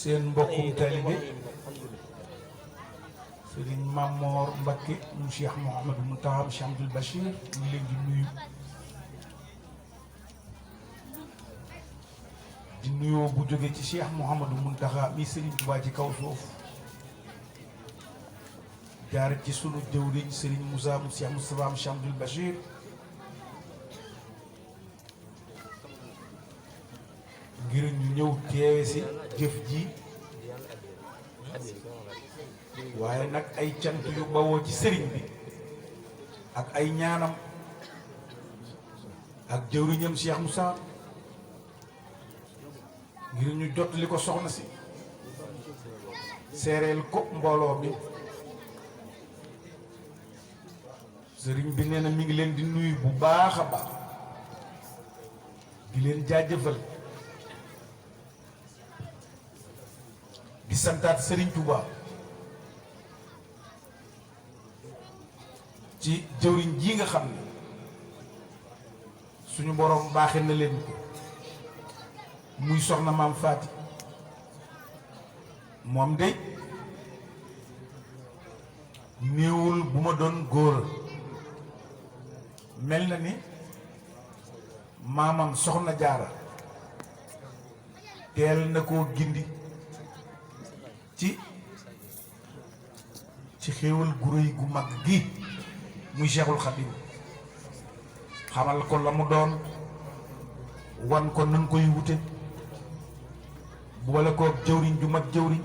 seen mbokkum taalibe Sëriñ Mamor Mbakke mu Cheikh Mouhamadou Mountakha Cheikh Abdoul Bachir ñu ngi leen di nuyoo bu jóge ci Cheikh Mouhamadou Mountakha mi Sëriñ Tuubaa ci kaw suuf jaar ci sunu jëwriñ Sëriñ Moussa mu Cheikh Moustapha mu Cheikh Abdoul Bachir ngir ñu ñëw teewe si jëf ji waaye nag ay cant yu bawoo ci sëriñ bi ak ay ñaanam ak jëwriñam Cheikh Moussa ngir ñu jottali ko soxna si seereel ko mbooloo mi sëriñ bi nee na mi ngi leen di nuyu bu baax a baax di leen jaajëfal di santaat sëriñ Touba ci jëwriñ ji nga xam ne suñu borom baaxe na leen ko muy soxna maam Faati moom de néewul bu ma doon góor mel na ni maamam soxna jaara teel na koo gindi ci xéewal gu réy gu mag gi muy Cheikhul Khadim xamal ko la mu doon wan ko nan koy wute boole ko jëwriñ ju mat jëwriñ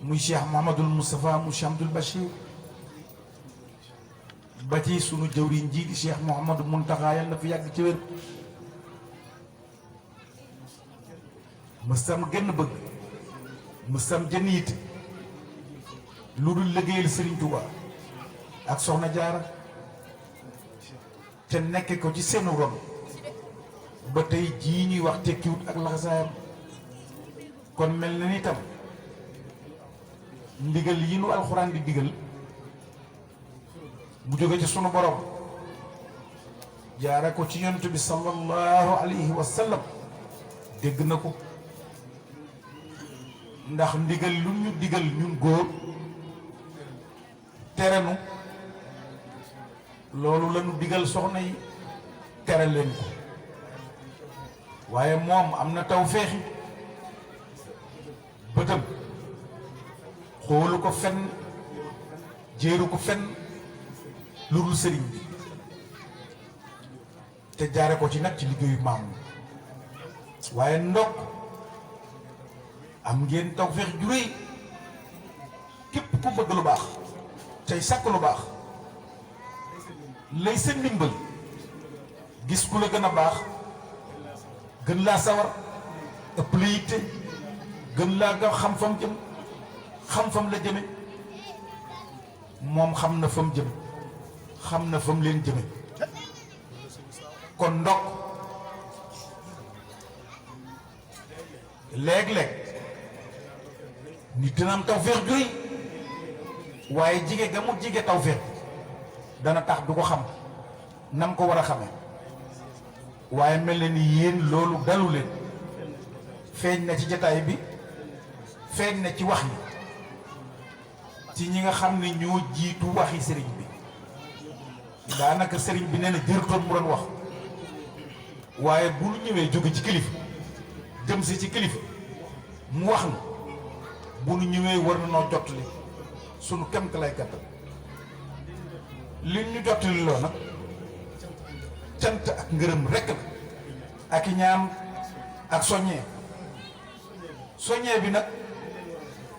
muy Cheikh Mouhamadoul Moustapha mu Cheikh Abdoul Bachir ba ci sunu jëwriñ ji di Cheikh Mouhamadou Mountakha yal na fi yàgg ci wér mësam genn bëgg mësam jën yitte lu dul liggéeyal Serigne Touba ak Soxna Jaara te nekke ko ci seenu ron ba tey jii ñuy wax tekkiwut ak laxasaayam kon mel na ni tam ndigal yi nu alxuraan di digal bu jóge ci sunu borom jaare ko ci yonent bi sallallahu alayhi wa sallam dégg na ko ndax ndigal lu ñu digal ñun góor terenu loolu la ñu digal soxna yi tere leen ko waaye moom am na taw feexi bëtam xoolu ko fenn jéeru ko fenn lu dul sëriñ bi te jaare ko ci nag ci liggéeyu maam waaye ndokk am ngeen taw feex ju réy képp ku bëgg lu baax tey sàkk lu baax lay seen ndimbal gis ku la gën a baax gën laa sawar ëpp la yitte gën laa nga xam fam jëm xam fam la jëme moom xam na fam jëm xam na fam leen jëme kon ndokk léeg-léeg nit dina am tawfeex juy waaye jige ga mu jige tawfeex dana tax du ko xam nam ko war a xamee waaye mel na ni yéen loolu dalu leen feeñ na ci jataay bi feeñ na ci wax yi ci ñi nga xam ne ñoo jiitu waxi sëriñ bi daanaka sëriñ bi nee na jërtoon mu doon wax waaye bu ñu ñëwee jóge ci kilifa jëm si ci kilifa mu wax na bu ñu ñëwee war na noo jottali sunu kemt lay kattan li ñu jottali loo nag cant ak ngërëm rekk la ak i ñaan ak soññee soññee bi nag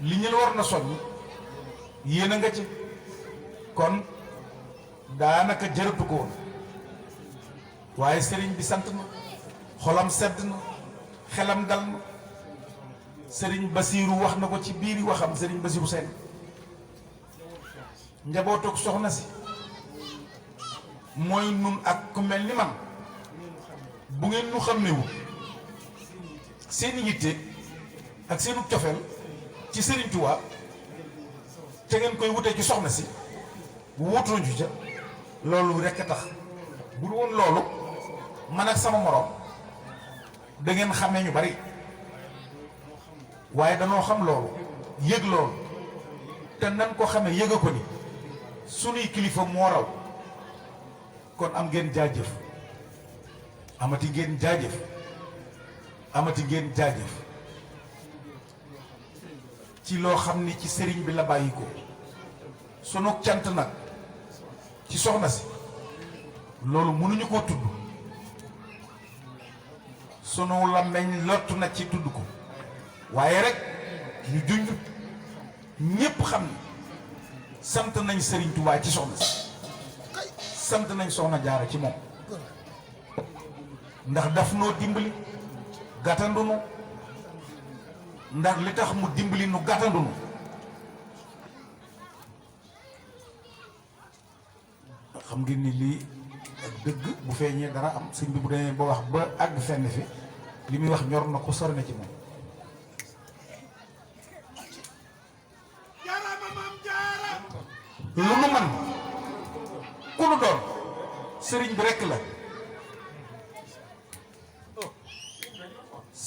li ñu la war na soññ yéen a nga ci kon daanaka jërëtu ko woon waaye sëriñ bi sant na xolam sedd na xelam dal na sëriñ Basiiru wax na ko ci biiri waxam sëriñ Basiiru Seen njabootoog soxna si mooy nun ak ku mel ni man bu ngeen nu xam ne wu seeni yitte ak seenu cofeel ci sëriñ Tuubaa te ngeen koy wutee ci soxna si wutuñu ca loolu rekk a tax bu dul woon loolu man ak sama moroom da ngeen xamee ñu bari waaye danoo xam loolu yëg loolu te nan ko xamee yëga ko ni sunuy kilifa moo raw kon am ngeen jaajëf amati ngeen jaajëf amati ngeen jaajëf ci loo xam ni ci sëriñ bi la bàyyi ko sunu cant nag ci soxna si loolu mënuñu koo tudd sunu làmmeñ lottu na ci tudd ko waaye rek ñu junj ñépp xam ni sant nañ sëriñ Tuubaa ci soxna si sant nañ soxna Jaara ci moom ndax daf noo dimbali gàttandunu ndax li tax mu dimbali nu gàttandunu xam ngeen ni lii ak dëgg bu feeñee dara am sëñ bi bu demee ba wax ba àgg fenn fi li muy wax ñor na ko sori na ci moom lu nu man ku nu doon sëriñ bi rekk la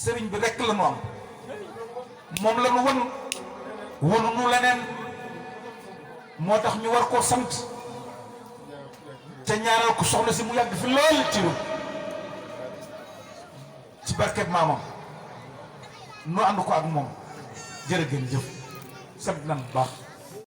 sëriñ bi rekk la nu am moom la nu wanu nu leneen moo tax ñu war koo sant te ñaanal ko soxna si mu yàgg fi lool ci barkeb maamam nu ànd ko ak moom jërë ngeen jëf sant nan bu baax